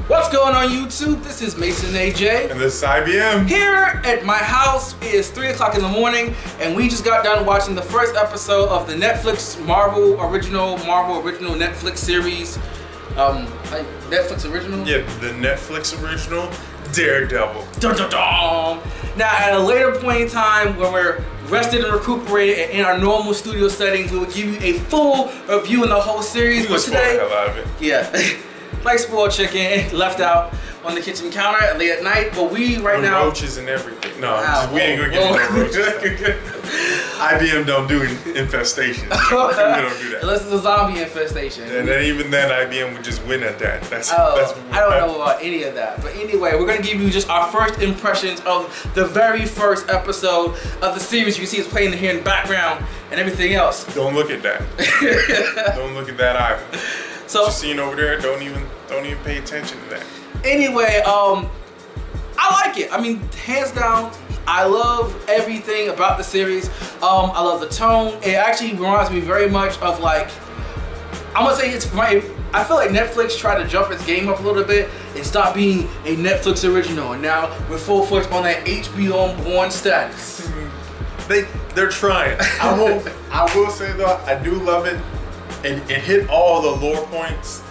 What's going on YouTube? This is Mason AJ. And this is IBM. Here at my house, it is 3 o'clock in the morning, and we just got done watching the first episode of the Netflix Marvel original Netflix series. Netflix original? Yeah, the Netflix original Daredevil. Dun, dun, dun. Now, at a later point in time, when we're rested and recuperated and in our normal studio settings, we will give you a full review in the whole series. But today, the hell out of it. Yeah. Like spoiled chicken left out on the kitchen counter late at night, but we right now roaches and everything. No, we ain't gonna get no roaches. IBM don't do infestation. We don't do that unless it's a zombie infestation. And then even then, IBM would just win at that. That's I don't know about any of that. But anyway, we're gonna give you just our first impressions of the very first episode of the series. You can see it's playing here in the background and everything else. Don't look at that. Don't look at that either. So what you're seeing over there, don't even pay attention to that. Anyway, I like it. I mean, hands down, I love everything about the series. I love the tone. It actually reminds me very much of like, I'm gonna say it's right. I feel like Netflix tried to jump its game up a little bit and stop being a Netflix original, and now we're full force on that HBO born status. They're trying. I will say though, I do love it. And it hit all the lore points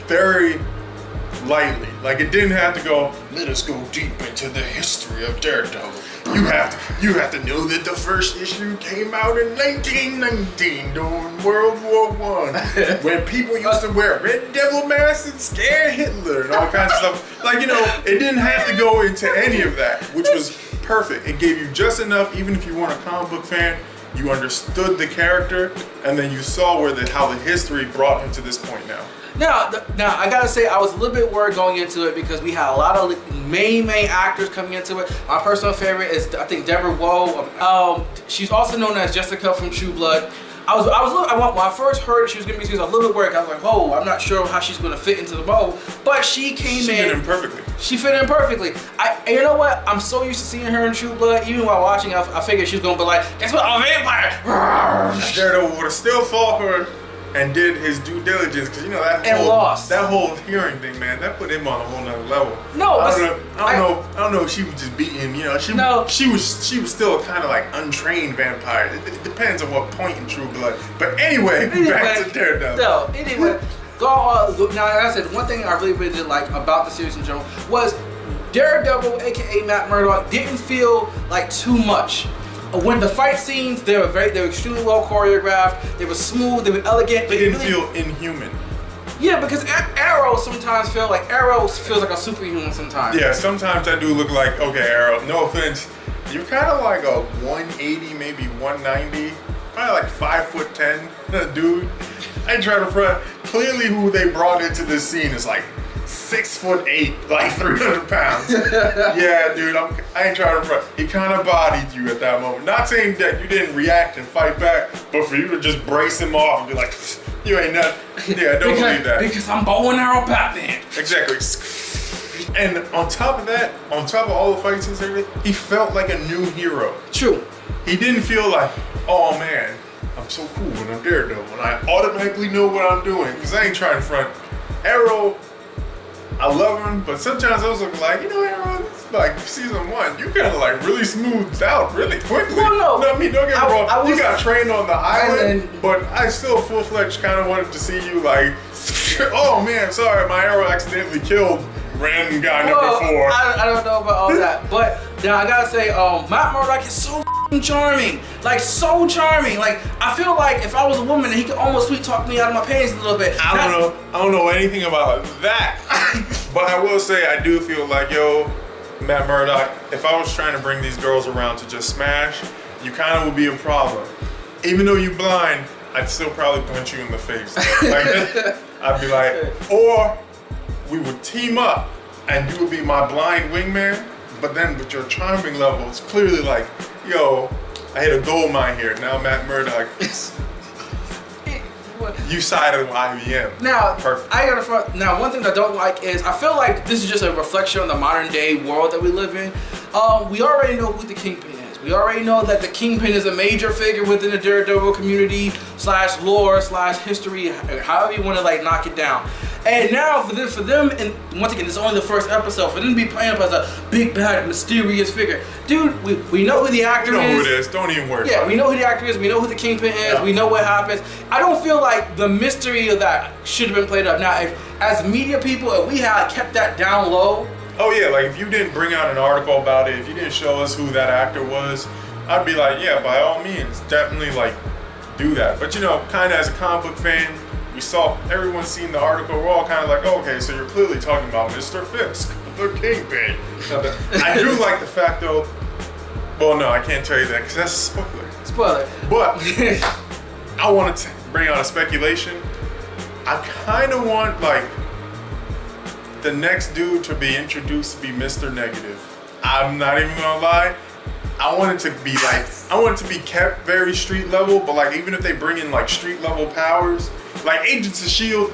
very lightly. Like it didn't have to go, let us go deep into the history of Daredevil. You have to know that the first issue came out in 1919 during World War I, when people used to wear red devil masks and scare Hitler and all kinds of stuff. Like, it didn't have to go into any of that, which was perfect. It gave you just enough, even if you weren't a comic book fan. You understood the character, and then you saw how the history brought him to this point now. Now, I gotta say, I was a little bit worried going into it because we had a lot of main actors coming into it. My personal favorite is, I think, Deborah Woe. She's also known as Jessica from True Blood. When I first heard she was gonna be series, I was a little bit worried. I was like, oh, I'm not sure how she's gonna fit into the role. But she fit in perfectly. She fit in perfectly. And you know what? I'm so used to seeing her in True Blood. Even while watching, I figured she was gonna be like, guess what? I'm a vampire. Daredevil would have still fought her and did his due diligence, because that whole hearing thing, man, that put him on a whole nother level. No, I don't know if she was just beating, she was still kind of like untrained vampire. It depends on what point in True Blood. But anyway, back to Daredevil. No, anyway, now like I said, one thing I really did like about the series in general was Daredevil, aka Matt Murdock, didn't feel like too much. When the fight scenes, they were extremely well choreographed. They were smooth. They were elegant. They didn't feel inhuman. Yeah, because Arrow sometimes feels like a superhuman sometimes. Yeah, sometimes I do look like, okay, Arrow. No offense, you're kind of like a 180, maybe 190, probably like 5'10" dude. I ain't trying to front. Clearly, who they brought into this scene is like 6'8", like 300 pounds. Yeah, dude, I ain't trying to front. He kind of bodied you at that moment. Not saying that you didn't react and fight back, but for you to just brace him off and be like, you ain't nothing. Yeah, I don't believe that. Because I'm bow and arrow Batman. Exactly. And on top of that, on top of all the fight scenes and everything, he felt like a new hero. True. He didn't feel like, oh man, I'm so cool when I'm Daredevil and I automatically know what I'm doing. Because I ain't trying to front. Arrow, I love him, but sometimes I was looking like, Arrow, it's like season 1, you kind of like really smoothed out really quickly. Well, no. I mean, don't get me wrong, you got trained on the island, but I still full-fledged kind of wanted to see you like, oh man, sorry, my arrow accidentally killed random guy number 4. I don't know about all that, but now I gotta say, Matt Murdock is so charming, like so charming. Like I feel like if I was a woman, he could almost sweet talk me out of my pants a little bit. I don't know anything about that, but I will say I do feel like, Matt Murdock, if I was trying to bring these girls around to just smash, you kind of would be a problem. Even though you're blind, I'd still probably punch you in the face. Like, I'd be like, or we would team up and you would be my blind wingman, but then with your charming level, it's clearly like, I hit a gold mine here. Now Matt Murdock, you sided with IBM. Now, perfect. Now, one thing I don't like is I feel like this is just a reflection on the modern day world that we live in. We already know who the Kingpin is. We already know that the Kingpin is a major figure within the Daredevil community /lore/history, however you want to knock it down. And now for them, and once again, it's only the first episode. For them to be playing up as a big bad mysterious figure, dude, we know who the actor is. We know who it is. Don't even worry. Yeah, we know who the actor is. We know who the Kingpin is. Yeah. We know what happens. I don't feel like the mystery of that should have been played up. Now, if as media people, if we had kept that down low. Oh yeah, like if you didn't bring out an article about it, if you didn't show us who that actor was, I'd be like, yeah, by all means, definitely like do that. But you know, kind of as a comic book fan, we saw everyone seen the article. We're all kind of like, oh, okay, so you're clearly talking about Mr. Fisk, the Kingpin. I do like the fact though. Well, no, I can't tell you that because that's a spoiler. Spoiler. But I want to bring out a speculation. I kind of want like the next dude to be introduced to be Mr. Negative. I'm not even gonna lie. I want it to be like, I want it to be kept very street level, but like even if they bring in like street level powers, like Agents of S.H.I.E.L.D.,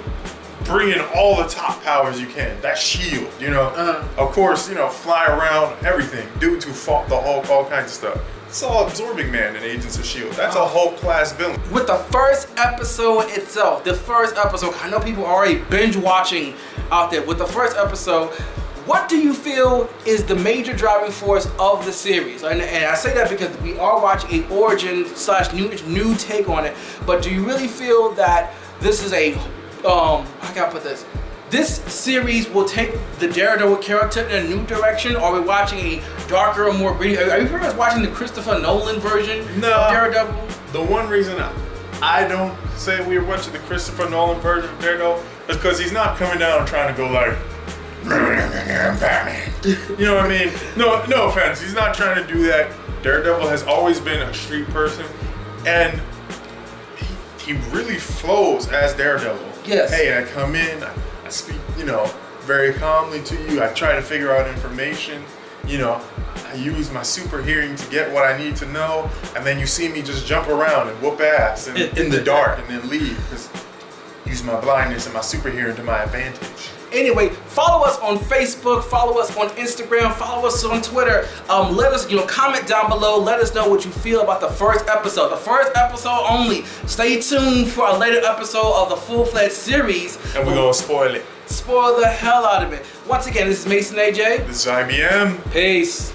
bring in all the top powers you can. That's S.H.I.E.L.D., you know? Of course, you know, fly around, everything. Dudes who fought the Hulk, all kinds of stuff. It's all Absorbing Man in Agents of S.H.I.E.L.D. That's a Hulk class villain. With the first episode itself, I know people are already binge watching out there. With the first episode, what do you feel is the major driving force of the series? And I say that because we are watching a origin / new take on it. But do you really feel that this is a how can I put this? This series will take the Daredevil character in a new direction, or are we watching a darker, more gritty? Are you pretty much watching the Christopher Nolan version of Daredevil? The one reason I don't say we are watching the Christopher Nolan version of Daredevil is because he's not coming down and trying to go like, you know what I mean? No offense. He's not trying to do that. Daredevil has always been a street person, and he really flows as Daredevil. Yes. Hey, I come in, I speak, you know, very calmly to you. I try to figure out information. You know, I use my super hearing to get what I need to know, and then you see me just jump around and whoop ass in the dark and then leave because use my blindness and my super hearing to my advantage. Anyway, follow us on Facebook, follow us on Instagram, follow us on Twitter. Let us, comment down below. Let us know what you feel about the first episode. The first episode only. Stay tuned for a later episode of the full-fledged series. And we're gonna spoil it. Spoil the hell out of it. Once again, this is Mason AJ. This is IBM. Peace.